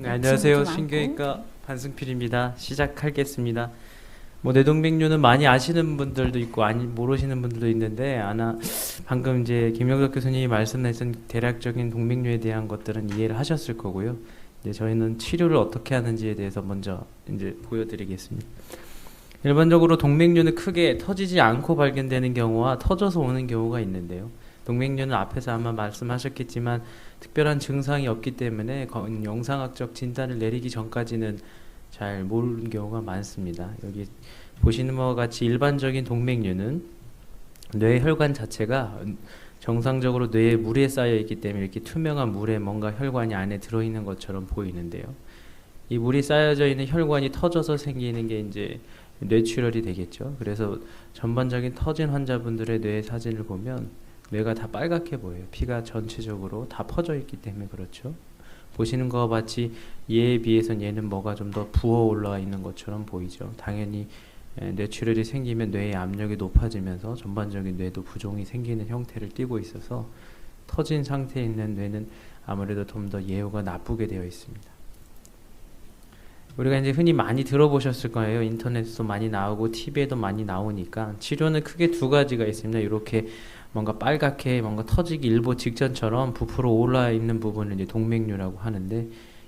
안녕하세요. 질문도 많고. 신경외과 반승필입니다. 시작하겠습니다. 뇌동맥류는 많이 아시는 분들도 있고 모르시는 분들도 있는데 방금 이제 김영석 교수님이 말씀하신 대략적인 동맥류에 대한 것들은 이해를 하셨을 거고요. 이제 저희는 치료를 어떻게 하는지에 대해서 먼저 이제 보여드리겠습니다. 일반적으로 동맥류는 크게 터지지 않고 발견되는 경우와 터져서 오는 경우가 있는데요. 동맥류는 앞에서 아마 말씀하셨겠지만 특별한 증상이 없기 때문에 영상학적 진단을 내리기 전까지는 잘 모르는 경우가 많습니다. 여기 보시는 바와 같이 일반적인 동맥류는 뇌 혈관 자체가 정상적으로 뇌에 물에 쌓여 있기 때문에 이렇게 투명한 물에 뭔가 혈관이 안에 들어있는 것처럼 보이는데요. 이 물이 쌓여져 있는 혈관이 터져서 생기는 게 이제 뇌출혈이 되겠죠. 그래서 전반적인 터진 환자분들의 뇌 사진을 보면 뇌가 다 빨갛게 보여요. 피가 전체적으로 다 퍼져 있기 때문에 그렇죠. 보시는 것과 같이 얘에 비해서는 얘는 뭐가 좀 더 부어 올라와 있는 것처럼 보이죠. 당연히 뇌출혈이 생기면 뇌의 압력이 높아지면서 전반적인 뇌도 부종이 생기는 형태를 띠고 있어서 터진 상태에 있는 뇌는 아무래도 좀 더 예후가 나쁘게 되어 있습니다. 우리가 이제 흔히 많이 들어보셨을 거예요. 인터넷에도 많이 나오고 TV에도 많이 나오니까 치료는 크게 두 가지가 있습니다. 이렇게 뭔가 빨갛게 뭔가 터지기 일보 직전처럼 부풀어 올라 있는 부분을 이제 동맥류라고 하는데,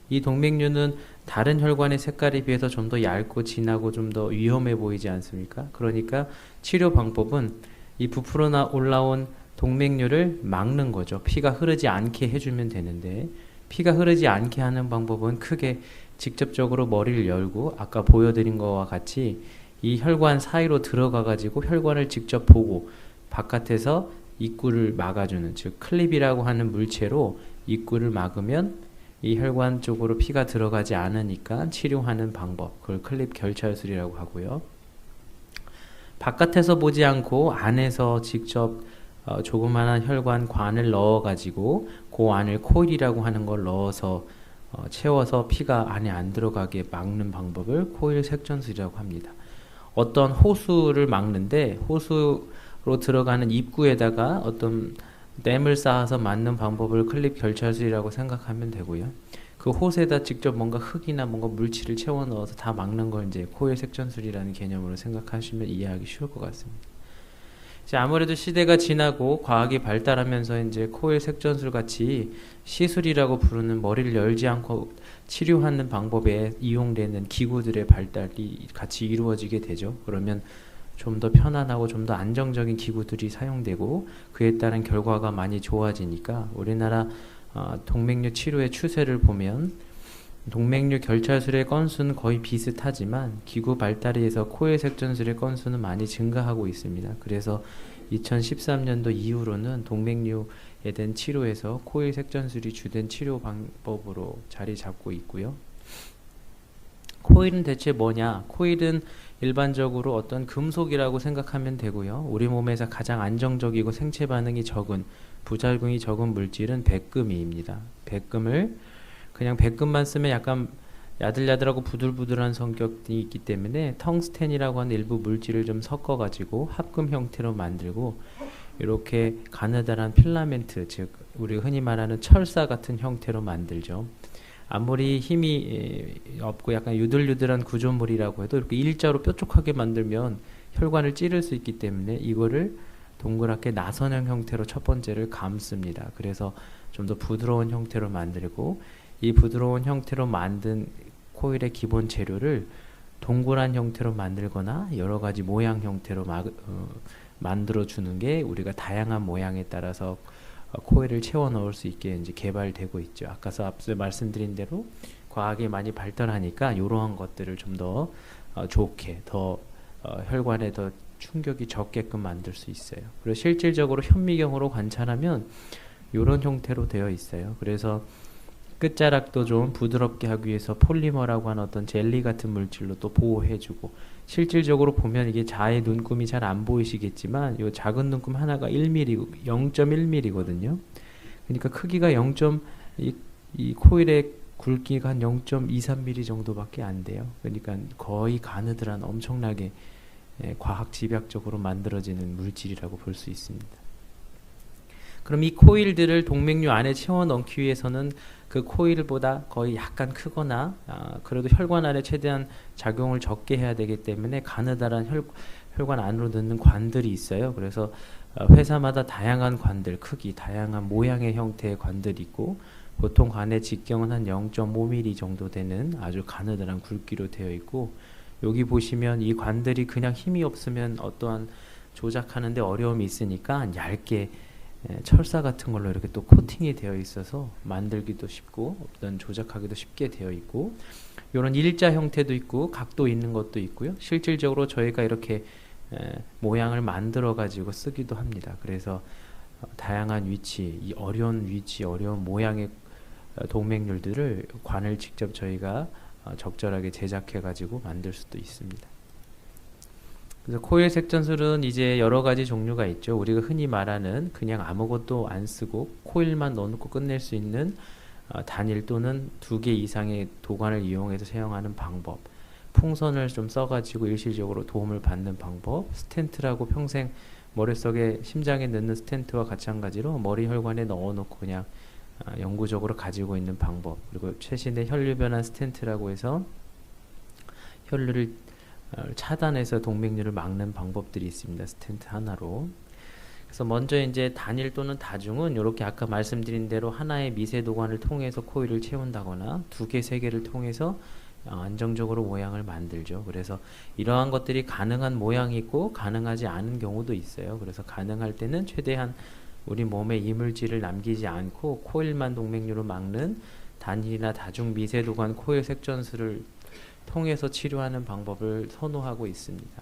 이 동맥류는 다른 혈관의 색깔에 비해서 좀 더 얇고 진하고 좀 더 위험해 보이지 않습니까? 그러니까 치료 방법은 이 부풀어 올라온 동맥류를 막는 거죠. 피가 흐르지 않게 해주면 되는데, 피가 흐르지 않게 하는 방법은 크게 직접적으로 머리를 열고 아까 보여드린 것과 같이 이 혈관 사이로 들어가 가지고 혈관을 직접 보고 바깥에서 입구를 막아주는, 즉 클립이라고 하는 물체로 입구를 막으면 이 혈관 쪽으로 피가 들어가지 않으니까 치료하는 방법, 그걸 클립 결찰술이라고 하고요. 바깥에서 보지 않고 안에서 직접 조그마한 혈관관을 넣어가지고 그 안을 코일이라고 하는 걸 넣어서 채워서 피가 안에 안 들어가게 막는 방법을 코일 색전술이라고 합니다. 어떤 호수를 막는데 호수로 들어가는 입구에다가 어떤 댐을 쌓아서 막는 방법을 클립 결찰술이라고 생각하면 되고요. 그 호스에다 직접 뭔가 흙이나 뭔가 물질을 채워 넣어서 다 막는 걸 이제 코일 색전술이라는 개념으로 생각하시면 이해하기 쉬울 것 같습니다. 이제 아무래도 시대가 지나고 과학이 발달하면서 이제 코일 색전술 같이 시술이라고 부르는 머리를 열지 않고 치료하는 방법에 이용되는 기구들의 발달이 같이 이루어지게 되죠. 그러면 좀 더 편안하고 좀 더 안정적인 기구들이 사용되고 그에 따른 결과가 많이 좋아지니까 우리나라 동맥류 치료의 추세를 보면 동맥류 결찰술의 건수는 거의 비슷하지만 기구 발달에 의해서 코일 색전술의 건수는 많이 증가하고 있습니다. 그래서 2013년도 이후로는 동맥류에 대한 치료에서 코일 색전술이 주된 치료 방법으로 자리 잡고 있고요. 코일은 대체 뭐냐? 코일은 일반적으로 어떤 금속이라고 생각하면 되고요. 우리 몸에서 가장 안정적이고 생체 반응이 적은, 부작용이 적은 물질은 백금입니다. 그냥 백금만 쓰면 약간 야들야들하고 부들부들한 성격이 있기 때문에 텅스텐이라고 하는 일부 물질을 좀 섞어가지고 합금 형태로 만들고 이렇게 가느다란 필라멘트, 즉 우리가 흔히 말하는 철사 같은 형태로 만들죠. 아무리 힘이 없고 약간 유들유들한 구조물이라고 해도 이렇게 일자로 뾰족하게 만들면 혈관을 찌를 수 있기 때문에 이거를 동그랗게 나선형 형태로 첫 번째를 감습니다. 그래서 좀 더 부드러운 형태로 만들고, 이 부드러운 형태로 만든 코일의 기본 재료를 동그란 형태로 만들거나 여러 가지 모양 형태로 만들어 주는 게 우리가 다양한 모양에 따라서 코일을 채워 넣을 수 있게 이제 개발되고 있죠. 앞서 말씀드린 대로 과학이 많이 발달하니까 이러한 것들을 좀 더 좋게, 더 혈관에 더 충격이 적게끔 만들 수 있어요. 그리고 실질적으로 현미경으로 관찰하면 이런 형태로 되어 있어요. 그래서 끝자락도 좀 부드럽게 하기 위해서 폴리머라고 하는 어떤 젤리 같은 물질로 또 보호해주고, 실질적으로 보면 이게 자의 눈금이 잘 안 보이시겠지만 이 작은 눈금 하나가 1mm, 0.1mm거든요. 그러니까 크기가 이 코일의 굵기가 한 0.23mm 정도밖에 안 돼요. 그러니까 거의 가느다란 엄청나게 과학 집약적으로 만들어지는 물질이라고 볼 수 있습니다. 그럼 이 코일들을 동맥류 안에 채워 넣기 위해서는 그 코일보다 거의 약간 크거나 그래도 혈관 안에 최대한 작용을 적게 해야 되기 때문에 가느다란 혈관 안으로 넣는 관들이 있어요. 그래서 회사마다 다양한 관들, 크기, 다양한 모양의 형태의 관들이 있고 보통 관의 직경은 한 0.5mm 정도 되는 아주 가느다란 굵기로 되어 있고 여기 보시면 이 관들이 그냥 힘이 없으면 어떠한 조작하는데 어려움이 있으니까 얇게 철사 같은 걸로 이렇게 또 코팅이 되어 있어서 만들기도 쉽고 어떤 조작하기도 쉽게 되어 있고 이런 일자 형태도 있고 각도 있는 것도 있고요. 실질적으로 저희가 이렇게 모양을 만들어 가지고 쓰기도 합니다. 그래서 다양한 위치, 이 어려운 위치, 어려운 모양의 동맥률들을 관을 직접 저희가 적절하게 제작해 가지고 만들 수도 있습니다. 그래서 코일 색전술은 이제 여러 가지 종류가 있죠. 우리가 흔히 말하는 그냥 아무것도 안 쓰고 코일만 넣어놓고 끝낼 수 있는 단일 또는 2개 이상의 도관을 이용해서 사용하는 방법, 풍선을 좀 써가지고 일시적으로 도움을 받는 방법, 스텐트라고 평생 머릿속에 심장에 넣는 스텐트와 마찬가지로 머리 혈관에 넣어놓고 그냥 영구적으로 가지고 있는 방법, 그리고 최신의 혈류변환 스텐트라고 해서 혈류를 차단해서 동맥류를 막는 방법들이 있습니다. 스텐트 하나로. 그래서 먼저 이제 단일 또는 다중은 이렇게 아까 말씀드린 대로 하나의 미세 도관을 통해서 코일을 채운다거나 2개, 3개를 통해서 안정적으로 모양을 만들죠. 그래서 이러한 것들이 가능한 모양이 있고 가능하지 않은 경우도 있어요. 그래서 가능할 때는 최대한 우리 몸에 이물질을 남기지 않고 코일만 동맥류를 막는 단일이나 다중 미세 도관 코일 색전술을 통해서 치료하는 방법을 선호하고 있습니다.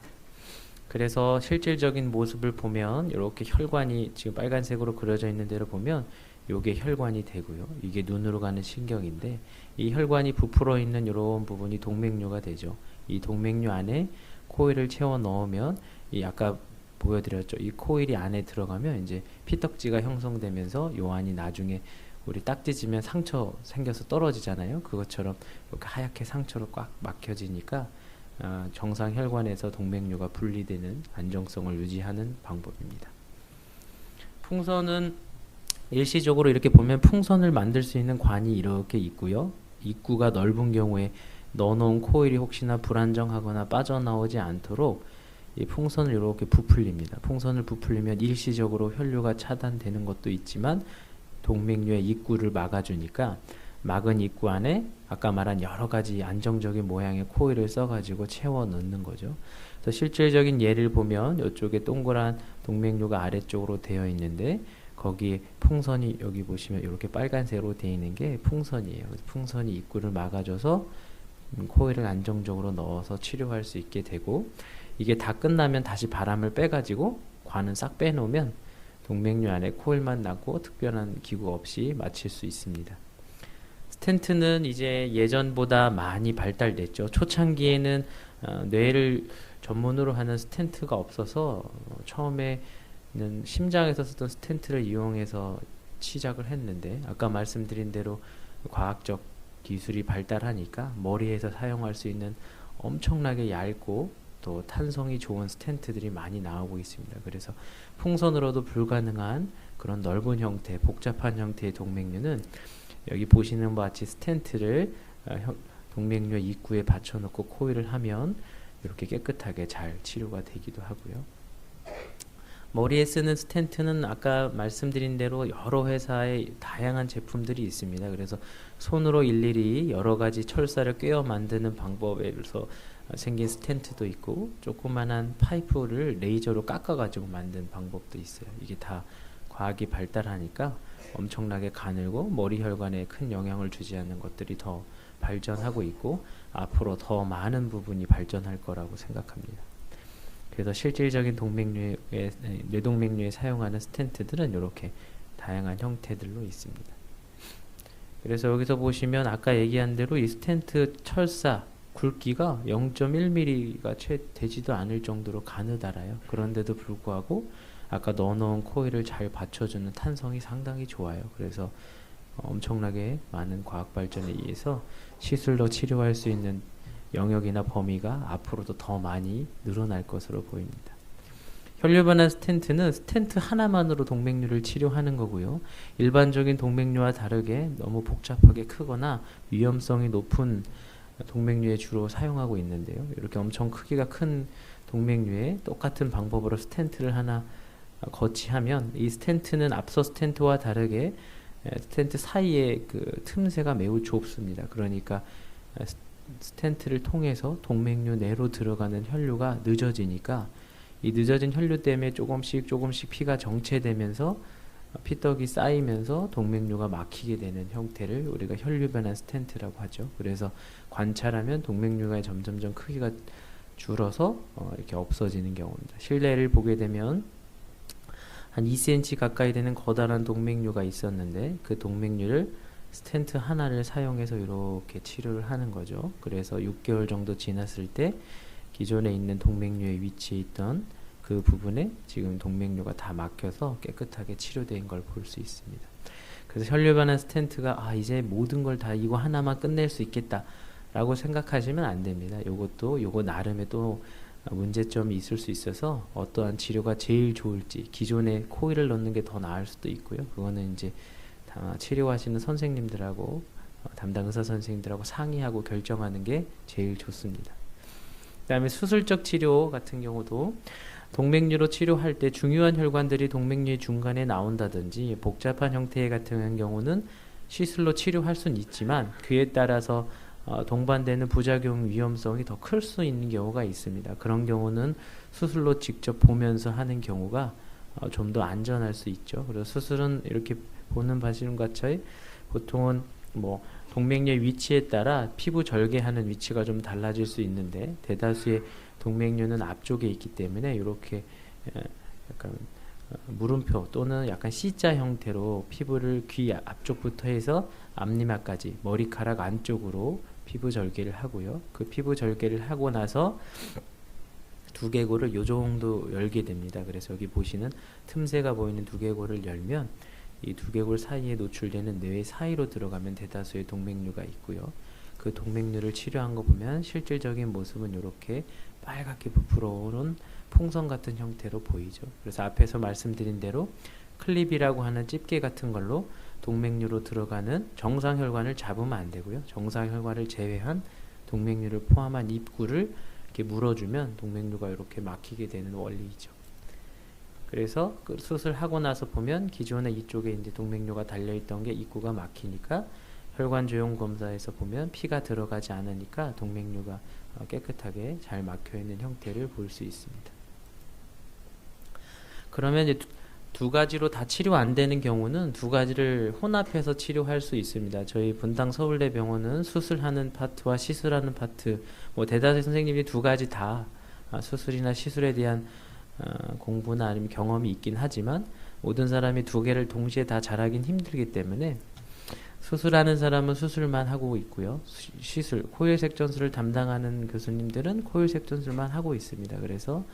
그래서 실질적인 모습을 보면 이렇게 혈관이 지금 빨간색으로 그려져 있는 대로 보면 이게 혈관이 되고요. 이게 눈으로 가는 신경인데 이 혈관이 부풀어 있는 이런 부분이 동맥류가 되죠. 이 동맥류 안에 코일을 채워 넣으면 이 아까 보여드렸죠. 이 코일이 안에 들어가면 이제 피떡지가 형성되면서 요 안이 나중에 우리 딱 찢으면 상처 생겨서 떨어지잖아요. 그것처럼 이렇게 하얗게 상처로 꽉 막혀지니까 정상 혈관에서 동맥류가 분리되는 안정성을 유지하는 방법입니다. 풍선은 일시적으로 이렇게 보면 풍선을 만들 수 있는 관이 이렇게 있고요. 입구가 넓은 경우에 넣어놓은 코일이 혹시나 불안정하거나 빠져나오지 않도록 이 풍선을 이렇게 부풀립니다. 풍선을 부풀리면 일시적으로 혈류가 차단되는 것도 있지만 동맥류의 입구를 막아주니까 막은 입구 안에 아까 말한 여러 가지 안정적인 모양의 코일을 써가지고 채워 넣는 거죠. 그래서 실질적인 예를 보면 이쪽에 동그란 동맥류가 아래쪽으로 되어 있는데 거기에 풍선이 여기 보시면 이렇게 빨간색으로 되어 있는 게 풍선이에요. 풍선이 입구를 막아줘서 코일을 안정적으로 넣어서 치료할 수 있게 되고 이게 다 끝나면 다시 바람을 빼가지고 관은 싹 빼놓으면 동맥류 안에 코일만 남고 특별한 기구 없이 마칠 수 있습니다. 스텐트는 이제 예전보다 많이 발달됐죠. 초창기에는 뇌를 전문으로 하는 스텐트가 없어서 처음에는 심장에서 쓰던 스텐트를 이용해서 시작을 했는데 아까 말씀드린 대로 과학적 기술이 발달하니까 머리에서 사용할 수 있는 엄청나게 얇고 또 탄성이 좋은 스텐트들이 많이 나오고 있습니다. 그래서 풍선으로도 불가능한 그런 넓은 형태, 복잡한 형태의 동맥류는 여기 보시는 바와 같이 스텐트를 동맥류 입구에 받쳐놓고 코일을 하면 이렇게 깨끗하게 잘 치료가 되기도 하고요. 머리에 쓰는 스텐트는 아까 말씀드린 대로 여러 회사의 다양한 제품들이 있습니다. 그래서 손으로 일일이 여러 가지 철사를 꿰어 만드는 방법에서 생긴 스텐트도 있고 조그만한 파이프를 레이저로 깎아가지고 만든 방법도 있어요. 이게 다 과학이 발달하니까 엄청나게 가늘고 머리 혈관에 큰 영향을 주지 않는 것들이 더 발전하고 있고 앞으로 더 많은 부분이 발전할 거라고 생각합니다. 그래서 실질적인 뇌동맥류에 사용하는 스텐트들은 이렇게 다양한 형태들로 있습니다. 그래서 여기서 보시면 아까 얘기한 대로 이 스텐트 철사 굵기가 0.1mm가 채 되지도 않을 정도로 가느다라요. 그런데도 불구하고 아까 넣어놓은 코일을 잘 받쳐주는 탄성이 상당히 좋아요. 그래서 엄청나게 많은 과학 발전에 의해서 시술로 치료할 수 있는 영역이나 범위가 앞으로도 더 많이 늘어날 것으로 보입니다. 혈류변환 스텐트는 스텐트 하나만으로 동맥류를 치료하는 거고요. 일반적인 동맥류와 다르게 너무 복잡하게 크거나 위험성이 높은 동맥류에 주로 사용하고 있는데요. 이렇게 엄청 크기가 큰 동맥류에 똑같은 방법으로 스텐트를 하나 거치하면 이 스텐트는 앞서 스텐트와 다르게 스텐트 사이에 그 틈새가 매우 좁습니다. 그러니까 스텐트를 통해서 동맥류 내로 들어가는 혈류가 늦어지니까 이 늦어진 혈류 때문에 조금씩 피가 정체되면서 피떡이 쌓이면서 동맥류가 막히게 되는 형태를 우리가 혈류변환 스텐트라고 하죠. 그래서 관찰하면 동맥류가 점점점 크기가 줄어서 이렇게 없어지는 경우입니다. 실내를 보게 되면 한 2cm 가까이 되는 거다란 동맥류가 있었는데 그 동맥류를 스텐트 하나를 사용해서 이렇게 치료를 하는 거죠. 그래서 6개월 정도 지났을 때 기존에 있는 동맥류의 위치에 있던 그 부분에 지금 동맥류가 다 막혀서 깨끗하게 치료된 걸 볼 수 있습니다. 그래서 혈류변환 스텐트가 이제 모든 걸 다 이거 하나만 끝낼 수 있겠다 라고 생각하시면 안 됩니다. 요거 나름의 또 문제점이 있을 수 있어서 어떠한 치료가 제일 좋을지 기존에 코일을 넣는 게 더 나을 수도 있고요. 그거는 이제 치료하시는 선생님들하고 담당 의사 선생님들하고 상의하고 결정하는 게 제일 좋습니다. 그 다음에 수술적 치료 같은 경우도 동맥류로 치료할 때 중요한 혈관들이 동맥류의 중간에 나온다든지 복잡한 형태 같은 경우는 시술로 치료할 수는 있지만 그에 따라서 동반되는 부작용 위험성이 더 클 수 있는 경우가 있습니다. 그런 경우는 수술로 직접 보면서 하는 경우가 좀 더 안전할 수 있죠. 그래서 수술은 이렇게 보는 것처럼 보통은 뭐 동맥류의 위치에 따라 피부 절개하는 위치가 좀 달라질 수 있는데 대다수의 동맥류는 앞쪽에 있기 때문에 이렇게 약간 물음표 또는 약간 C자 형태로 피부를 귀 앞쪽부터 해서 앞니막까지 머리카락 안쪽으로 피부 절개를 하고요. 그 피부 절개를 하고 나서 두개골을 요 정도 열게 됩니다. 그래서 여기 보시는 틈새가 보이는 두개골을 열면 이 두개골 사이에 노출되는 뇌 사이로 들어가면 대다수의 동맥류가 있고요. 그 동맥류를 치료한 거 보면 실질적인 모습은 이렇게 빨갛게 부풀어오는 풍선 같은 형태로 보이죠. 그래서 앞에서 말씀드린 대로 클립이라고 하는 집게 같은 걸로 동맥류로 들어가는 정상혈관을 잡으면 안 되고요. 정상혈관을 제외한 동맥류를 포함한 입구를 이렇게 물어주면 동맥류가 이렇게 막히게 되는 원리이죠. 그래서 그 수술하고 나서 보면 기존에 이쪽에 이제 동맥류가 달려있던 게 입구가 막히니까 혈관 조형 검사에서 보면 피가 들어가지 않으니까 동맥류가 깨끗하게 잘 막혀있는 형태를 볼 수 있습니다. 그러면 이제 두 가지로 다 치료 안 되는 경우는 두 가지를 혼합해서 치료할 수 있습니다. 저희 분당 서울대병원은 수술하는 파트와 시술하는 파트, 뭐 대다수 선생님이 두 가지 다 수술이나 시술에 대한 공부나 아니면 경험이 있긴 하지만 모든 사람이 두 개를 동시에 다 잘하긴 힘들기 때문에 수술하는 사람은 수술만 하고 있고요. 시술, 코일색전술을 담당하는 교수님들은 코일색전술만 하고 있습니다. 그래서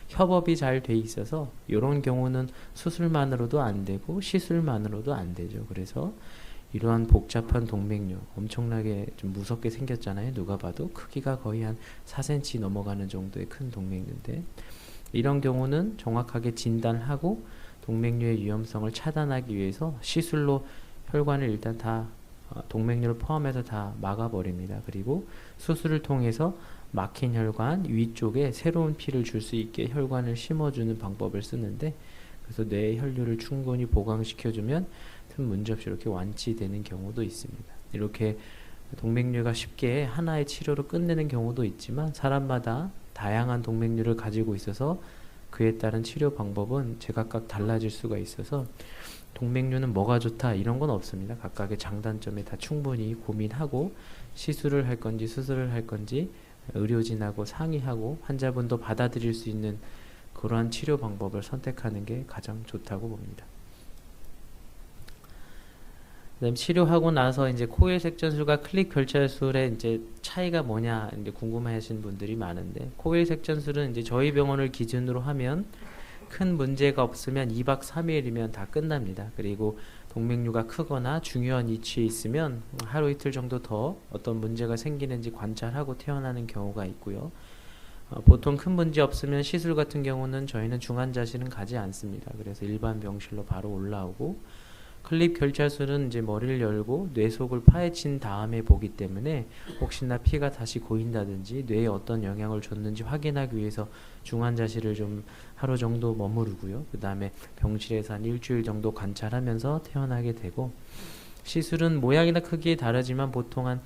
협업이 잘 돼 있어서 이런 경우는 수술만으로도 안 되고 시술만으로도 안 되죠. 그래서 이러한 복잡한 동맥류 엄청나게 좀 무섭게 생겼잖아요. 누가 봐도 크기가 거의 한 4cm 넘어가는 정도의 큰 동맥류인데 이런 경우는 정확하게 진단하고 동맥류의 위험성을 차단하기 위해서 시술로 혈관을 일단 다 동맥류를 포함해서 다 막아버립니다. 그리고 수술을 통해서 막힌 혈관 위쪽에 새로운 피를 줄 수 있게 혈관을 심어주는 방법을 쓰는데 그래서 뇌의 혈류를 충분히 보강시켜주면 큰 문제없이 이렇게 완치되는 경우도 있습니다. 이렇게 동맥류가 쉽게 하나의 치료로 끝내는 경우도 있지만 사람마다 다양한 동맥류를 가지고 있어서 그에 따른 치료 방법은 제각각 달라질 수가 있어서 동맥류는 뭐가 좋다 이런 건 없습니다. 각각의 장단점에 다 충분히 고민하고 시술을 할 건지 수술을 할 건지 의료진하고 상의하고 환자분도 받아들일 수 있는 그러한 치료 방법을 선택하는 게 가장 좋다고 봅니다. 그다음 치료하고 나서 이제 코일색전술과 클릭 결찰술의 이제 차이가 뭐냐 이제 궁금해하시는 분들이 많은데 코일색전술은 이제 저희 병원을 기준으로 하면 큰 문제가 없으면 2박 3일이면 다 끝납니다. 그리고 동맥류가 크거나 중요한 위치에 있으면 하루 이틀 정도 더 어떤 문제가 생기는지 관찰하고 퇴원하는 경우가 있고요. 보통 큰 문제 없으면 시술 같은 경우는 저희는 중환자실은 가지 않습니다. 그래서 일반 병실로 바로 올라오고, 클립 결자술은 이제 머리를 열고 뇌속을 파헤친 다음에 보기 때문에 혹시나 피가 다시 고인다든지 뇌에 어떤 영향을 줬는지 확인하기 위해서 중환자실을 좀 하루 정도 머무르고요. 그 다음에 병실에서 한 일주일 정도 관찰하면서 퇴원하게 되고, 시술은 모양이나 크기에 다르지만 보통 한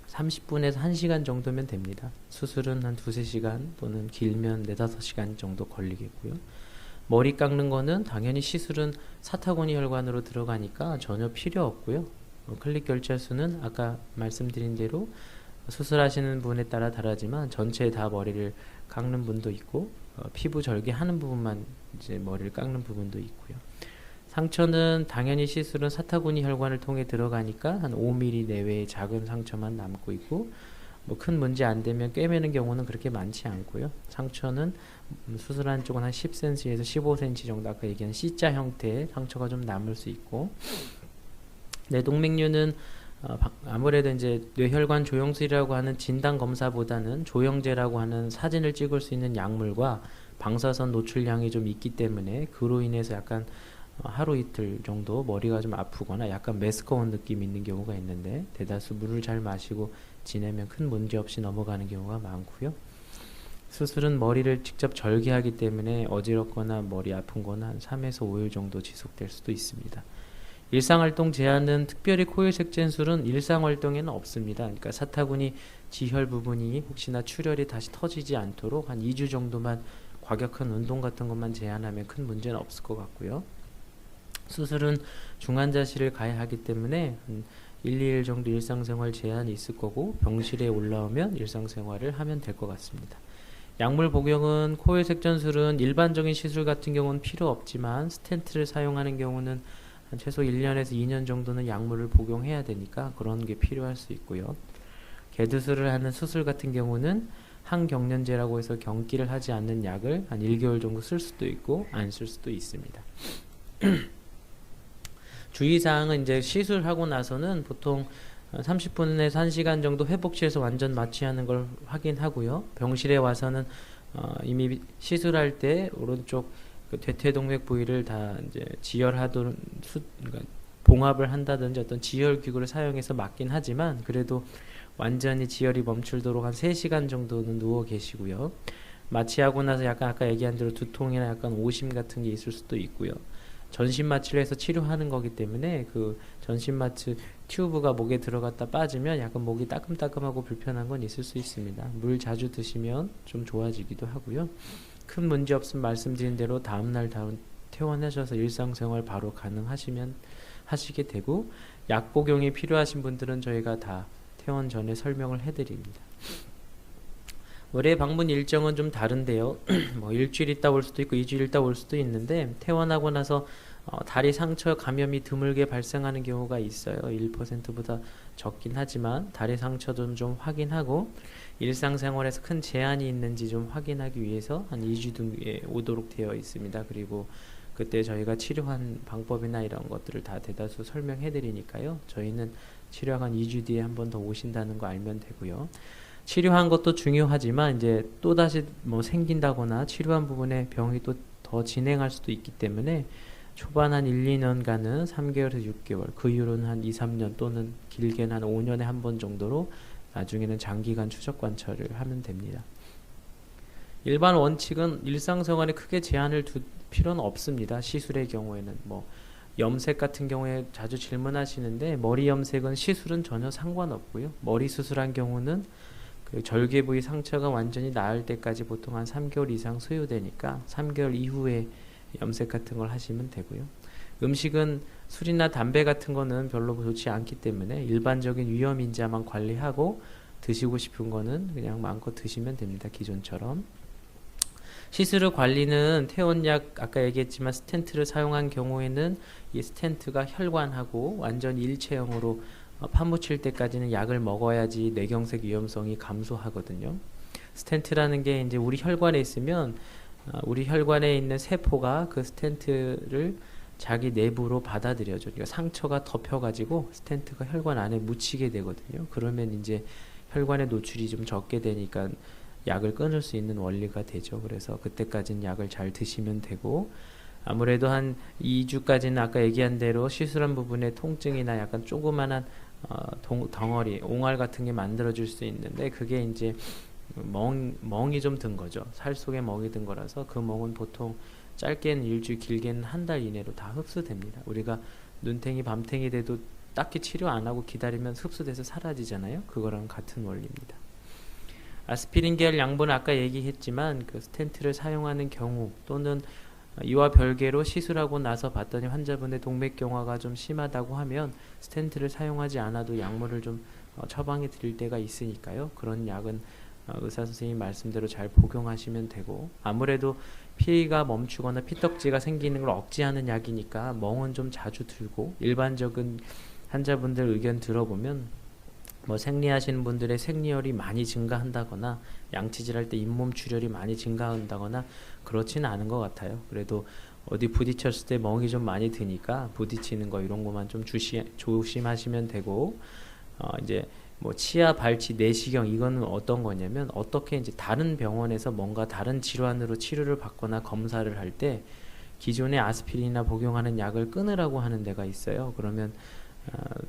30분에서 1시간 정도면 됩니다. 수술은 한 2-3시간 또는 길면 4-5시간 정도 걸리겠고요. 머리 깎는 거는 당연히 시술은 사타구니 혈관으로 들어가니까 전혀 필요 없고요. 클립 결자수는 아까 말씀드린 대로 수술하시는 분에 따라 다르지만 전체 다 머리를 깎는 분도 있고, 피부 절개하는 부분만 이제 머리를 깎는 부분도 있고요. 상처는 당연히 시술은 사타구니 혈관을 통해 들어가니까 한 5mm 내외의 작은 상처만 남고 있고, 뭐 큰 문제 안 되면 꿰매는 경우는 그렇게 많지 않고요. 상처는 수술한 쪽은 한 10cm에서 15cm 정도, 아까 얘기한 C자 형태의 상처가 좀 남을 수 있고, 뇌동맥류는 아무래도 이제 뇌혈관 조영술이라고 하는 진단 검사보다는 조영제라고 하는 사진을 찍을 수 있는 약물과 방사선 노출량이 좀 있기 때문에 그로 인해서 약간 하루 이틀 정도 머리가 좀 아프거나 약간 메스꺼운 느낌이 있는 경우가 있는데, 대다수 물을 잘 마시고 지내면 큰 문제 없이 넘어가는 경우가 많고요. 수술은 머리를 직접 절개하기 때문에 어지럽거나 머리 아픈 거는 한 3에서 5일 정도 지속될 수도 있습니다. 일상활동 제한은 특별히 코일색젠술은 일상활동에는 없습니다. 그러니까 사타구니 지혈 부분이 혹시나 출혈이 다시 터지지 않도록 한 2주 정도만 과격한 운동 같은 것만 제한하면 큰 문제는 없을 것 같고요. 수술은 중환자실을 가야 하기 때문에 한 1-2일 정도 일상생활 제한이 있을 거고, 병실에 올라오면 일상생활을 하면 될 것 같습니다. 약물 복용은 코일색전술은 일반적인 시술 같은 경우는 필요 없지만 스텐트를 사용하는 경우는 한 최소 1년에서 2년 정도는 약물을 복용해야 되니까 그런 게 필요할 수 있고요. 개두술을 하는 수술 같은 경우는 항경련제라고 해서 경기를 하지 않는 약을 한 1개월 정도 쓸 수도 있고 안 쓸 수도 있습니다. 주의사항은 이제 시술하고 나서는 보통 30분에서 1시간 정도 회복실에서 완전 마취하는 걸 확인하고요. 병실에 와서는 이미 시술할 때 오른쪽 그 대퇴동맥 부위를 다 이제 지혈하도록 그러니까 봉합을 한다든지 어떤 지혈 기구를 사용해서 막긴 하지만 그래도 완전히 지혈이 멈추도록 한 3시간 정도는 누워 계시고요. 마취하고 나서 약간 아까 얘기한 대로 두통이나 약간 오심 같은 게 있을 수도 있고요. 전신 마취를 해서 치료하는 거기 때문에 그 전신 마취 튜브가 목에 들어갔다 빠지면 약간 목이 따끔따끔하고 불편한 건 있을 수 있습니다. 물 자주 드시면 좀 좋아지기도 하고요. 큰 문제 없으면 말씀드린 대로 다음날 퇴원하셔서 일상생활 바로 가능하시면 하시게 되고, 약 복용이 필요하신 분들은 저희가 다 퇴원 전에 설명을 해드립니다. 올해 방문 일정은 좀 다른데요. 뭐 일주일 있다 올 수도 있고 2주일 있다 올 수도 있는데, 퇴원하고 나서 다리 상처 감염이 드물게 발생하는 경우가 있어요. 1%보다 적긴 하지만 다리 상처도 좀 확인하고 일상생활에서 큰 제한이 있는지 좀 확인하기 위해서 한 2주 뒤에 오도록 되어 있습니다. 그리고 그때 저희가 치료한 방법이나 이런 것들을 다 대다수 설명해 드리니까요. 저희는 치료한 2주 뒤에 한 번 더 오신다는 거 알면 되고요. 치료한 것도 중요하지만 이제 또다시 뭐 생긴다거나 치료한 부분에 병이 또 더 진행할 수도 있기 때문에 초반 한 1-2년간은 3개월에서 6개월, 그 이후로는 한 2-3년 또는 길게는 한 5년에 한 번 정도로 나중에는 장기간 추적 관찰을 하면 됩니다. 일반 원칙은 일상생활에 크게 제한을 둘 필요는 없습니다. 시술의 경우에는 뭐 염색 같은 경우에 자주 질문하시는데, 머리 염색은 시술은 전혀 상관없고요. 머리 수술한 경우는 그 절개 부위 상처가 완전히 나을 때까지 보통 한 3개월 이상 소요되니까 3개월 이후에 염색 같은 걸 하시면 되고요. 음식은 술이나 담배 같은 거는 별로 좋지 않기 때문에 일반적인 위험인자만 관리하고 드시고 싶은 거는 그냥 마음껏 드시면 됩니다. 기존처럼. 시술 후 관리는 퇴원약 아까 얘기했지만 스텐트를 사용한 경우에는 이 스텐트가 혈관하고 완전히 일체형으로 파묻힐 때까지는 약을 먹어야지 뇌경색 위험성이 감소하거든요. 스텐트라는 게 이제 우리 혈관에 있으면 우리 혈관에 있는 세포가 그 스텐트를 자기 내부로 받아들여줘. 그러니까 상처가 덮여가지고 스텐트가 혈관 안에 묻히게 되거든요. 그러면 이제 혈관의 노출이 좀 적게 되니까 약을 끊을 수 있는 원리가 되죠. 그래서 그때까지는 약을 잘 드시면 되고, 아무래도 한 2주까지는 아까 얘기한 대로 시술한 부분에 통증이나 약간 조그만한 덩어리, 옹알 같은 게 만들어질 수 있는데, 그게 이제 멍이 좀 든 거죠. 살 속에 멍이 든 거라서 그 멍은 보통 짧게는 일주일, 길게는 한 달 이내로 다 흡수됩니다. 우리가 눈탱이, 밤탱이 돼도 딱히 치료 안 하고 기다리면 흡수돼서 사라지잖아요. 그거랑 같은 원리입니다. 아스피린 계열 양분은 아까 얘기했지만 그 스텐트를 사용하는 경우 또는 이와 별개로 시술하고 나서 봤더니 환자분의 동맥경화가 좀 심하다고 하면 스텐트를 사용하지 않아도 약물을 좀 처방해 드릴 때가 있으니까요. 그런 약은 의사 선생님 말씀대로 잘 복용하시면 되고, 아무래도 피가 멈추거나 피떡지가 생기는 걸 억제하는 약이니까 멍은 좀 자주 들고, 일반적인 환자분들 의견 들어보면 뭐 생리하시는 분들의 생리혈이 많이 증가한다거나 양치질할 때 잇몸 출혈이 많이 증가한다거나 그렇지는 않은 것 같아요. 그래도 어디 부딪혔을 때 멍이 좀 많이 드니까 부딪히는 거 이런 것만 좀 조심하시면 되고, 이제 뭐 치아, 발치, 내시경 이거는 어떤 거냐면, 어떻게 이제 다른 병원에서 뭔가 다른 질환으로 치료를 받거나 검사를 할 때 기존의 아스피린이나 복용하는 약을 끊으라고 하는 데가 있어요. 그러면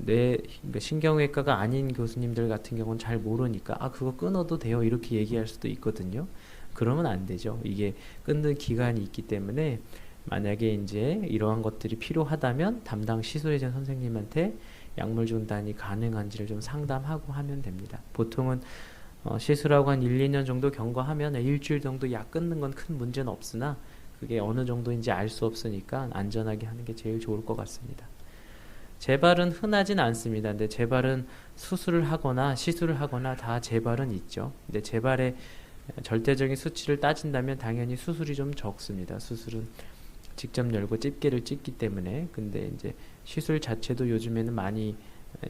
그러니까 신경외과가 아닌 교수님들 같은 경우는 잘 모르니까 그거 끊어도 돼요 이렇게 얘기할 수도 있거든요. 그러면 안 되죠. 이게 끊는 기간이 있기 때문에 만약에 이제 이러한 것들이 필요하다면 담당 시술의전 선생님한테 약물 중단이 가능한지를 좀 상담하고 하면 됩니다. 보통은 시술하고 한 1, 2년 정도 경과하면 일주일 정도 약 끊는 건 큰 문제는 없으나 그게 어느 정도인지 알 수 없으니까 안전하게 하는 게 제일 좋을 것 같습니다. 재발은 흔하진 않습니다. 근데 재발은 수술을 하거나 시술을 하거나 다 재발은 있죠. 근데 재발의 절대적인 수치를 따진다면 당연히 수술이 좀 적습니다. 수술은 직접 열고 집게를 찢기 때문에. 근데 이제 시술 자체도 요즘에는 많이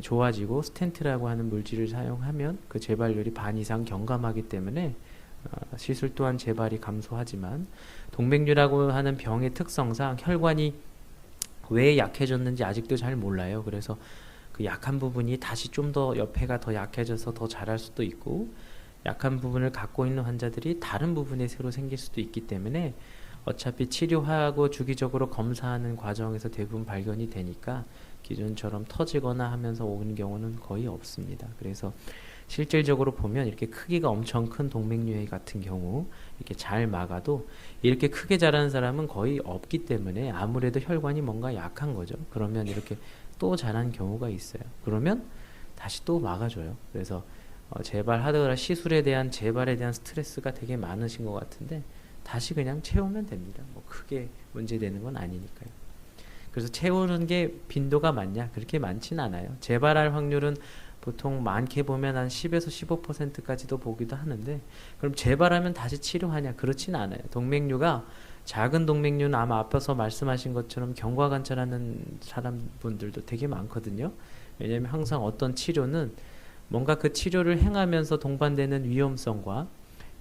좋아지고 스텐트라고 하는 물질을 사용하면 그 재발률이 반 이상 경감하기 때문에 시술 또한 재발이 감소하지만, 동맥류라고 하는 병의 특성상 혈관이 왜 약해졌는지 아직도 잘 몰라요. 그래서 그 약한 부분이 다시 좀 더 옆에가 더 약해져서 더 자랄 수도 있고, 약한 부분을 갖고 있는 환자들이 다른 부분에 새로 생길 수도 있기 때문에 어차피 치료하고 주기적으로 검사하는 과정에서 대부분 발견이 되니까 기존처럼 터지거나 하면서 오는 경우는 거의 없습니다. 그래서 실질적으로 보면 이렇게 크기가 엄청 큰 동맥류해 같은 경우 이렇게 잘 막아도 이렇게 크게 자라는 사람은 거의 없기 때문에 아무래도 혈관이 뭔가 약한 거죠. 그러면 이렇게 또 자라는 경우가 있어요. 그러면 다시 또 막아줘요. 그래서 재발하더라 시술에 대한 재발에 대한 스트레스가 되게 많으신 것 같은데 다시 그냥 채우면 됩니다. 뭐 크게 문제되는 건 아니니까요. 그래서 채우는 게 빈도가 많냐? 그렇게 많진 않아요. 재발할 확률은 보통 많게 보면 한 10에서 15%까지도 보기도 하는데, 그럼 재발하면 다시 치료하냐? 그렇진 않아요. 동맥류가 작은 동맥류는 아마 앞서서 말씀하신 것처럼 경과관찰하는 사람분들도 되게 많거든요. 왜냐하면 항상 어떤 치료는 뭔가 그 치료를 행하면서 동반되는 위험성과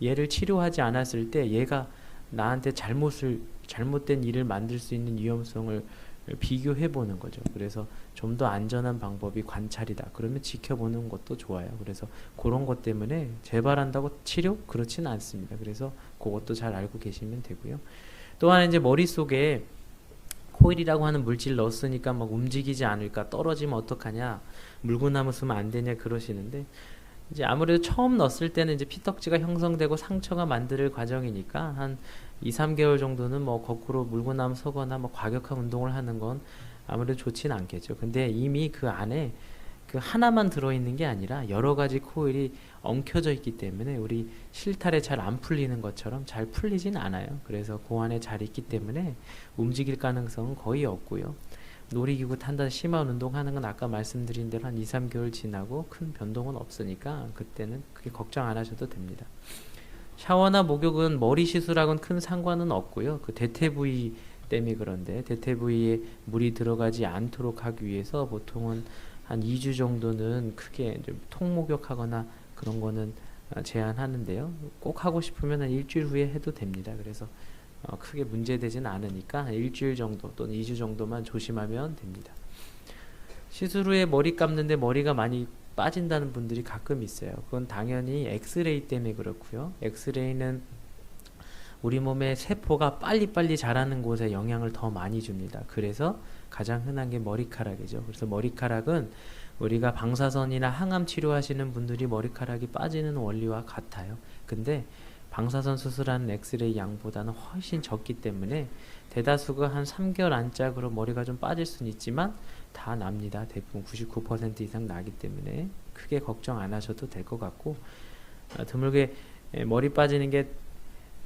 얘를 치료하지 않았을 때 얘가 나한테 잘못된 일을 만들 수 있는 위험성을 비교해 보는 거죠. 그래서 좀 더 안전한 방법이 관찰이다. 그러면 지켜보는 것도 좋아요. 그래서 그런 것 때문에 재발한다고 치료? 그렇지는 않습니다. 그래서 그것도 잘 알고 계시면 되고요. 또한 이제 머릿속에 코일이라고 하는 물질 넣었으니까 막 움직이지 않을까, 떨어지면 어떡하냐, 물구나무 쓰면 안 되냐 그러시는데, 이제 아무래도 처음 넣었을 때는 이제 피떡지가 형성되고 상처가 만들 과정이니까 한 2, 3개월 정도는 뭐 거꾸로 물구나무 서거나 뭐 과격한 운동을 하는 건 아무래도 좋지는 않겠죠. 근데 이미 그 안에 그 하나만 들어있는 게 아니라 여러 가지 코일이 엉켜져 있기 때문에 우리 실타래 잘 안 풀리는 것처럼 잘 풀리진 않아요. 그래서 그 안에 잘 있기 때문에 움직일 가능성은 거의 없고요. 놀이기구 탄다 심한 운동하는 건 아까 말씀드린 대로 한 2, 3개월 지나고 큰 변동은 없으니까 그때는 크게 걱정 안 하셔도 됩니다. 샤워나 목욕은 머리 시술하고는 큰 상관은 없고요. 그 대퇴 부위 때문에 그런데 대퇴 부위에 물이 들어가지 않도록 하기 위해서 보통은 한 2주 정도는 크게 통목욕하거나 그런 거는 제한하는데요. 꼭 하고 싶으면 한 일주일 후에 해도 됩니다. 그래서 크게 문제되진 않으니까 한 일주일 정도 또는 2주 정도만 조심하면 됩니다. 시술 후에 머리 감는데 머리가 많이 빠진다는 분들이 가끔 있어요. 그건 당연히 엑스레이 때문에 그렇고요. 엑스레이는 우리 몸의 세포가 빨리빨리 자라는 곳에 영향을 더 많이 줍니다. 그래서 가장 흔한 게 머리카락이죠. 그래서 머리카락은 우리가 방사선이나 항암 치료하시는 분들이 머리카락이 빠지는 원리와 같아요. 근데 방사선 수술하는 엑스레이 양보다는 훨씬 적기 때문에 대다수가 한 3개월 안짝으로 머리가 좀 빠질 수는 있지만 다 납니다. 대부분 99% 이상 나기 때문에 크게 걱정 안 하셔도 될 것 같고, 드물게 머리 빠지는 게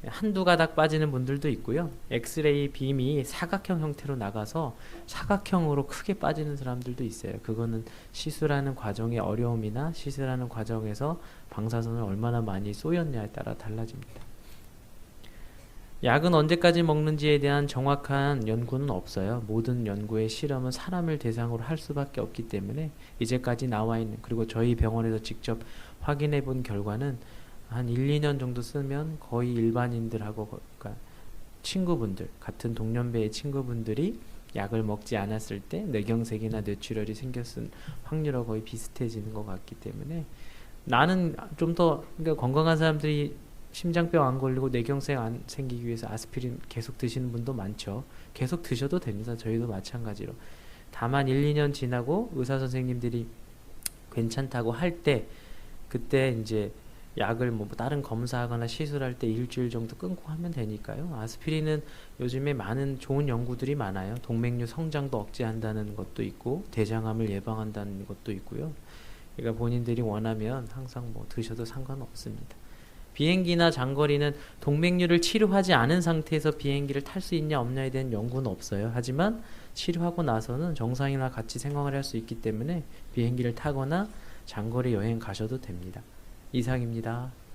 한두 가닥 빠지는 분들도 있고요. 엑스레이 빔이 사각형 형태로 나가서 사각형으로 크게 빠지는 사람들도 있어요. 그거는 시술하는 과정의 어려움이나 시술하는 과정에서 방사선을 얼마나 많이 쏘였냐에 따라 달라집니다. 약은 언제까지 먹는지에 대한 정확한 연구는 없어요. 모든 연구의 실험은 사람을 대상으로 할 수밖에 없기 때문에 이제까지 나와 있는, 그리고 저희 병원에서 직접 확인해 본 결과는 한 1, 2년 정도 쓰면 거의 일반인들하고, 그러니까 친구분들, 같은 동년배의 친구분들이 약을 먹지 않았을 때 뇌경색이나 뇌출혈이 생겼을 확률과 거의 비슷해지는 것 같기 때문에, 나는 좀 더, 그러니까 건강한 사람들이 심장병 안 걸리고 뇌경색 안 생기기 위해서 아스피린 계속 드시는 분도 많죠. 계속 드셔도 됩니다. 저희도 마찬가지로. 다만 1, 2년 지나고 의사 선생님들이 괜찮다고 할 때, 그때 이제 약을 뭐 다른 검사하거나 시술할 때 일주일 정도 끊고 하면 되니까요. 아스피린은 요즘에 많은 좋은 연구들이 많아요. 동맥류 성장도 억제한다는 것도 있고 대장암을 예방한다는 것도 있고요. 그러니까 본인들이 원하면 항상 뭐 드셔도 상관없습니다. 비행기나 장거리는 동맥류를 치료하지 않은 상태에서 비행기를 탈 수 있냐 없냐에 대한 연구는 없어요. 하지만 치료하고 나서는 정상이나 같이 생활을 할 수 있기 때문에 비행기를 타거나 장거리 여행 가셔도 됩니다. 이상입니다.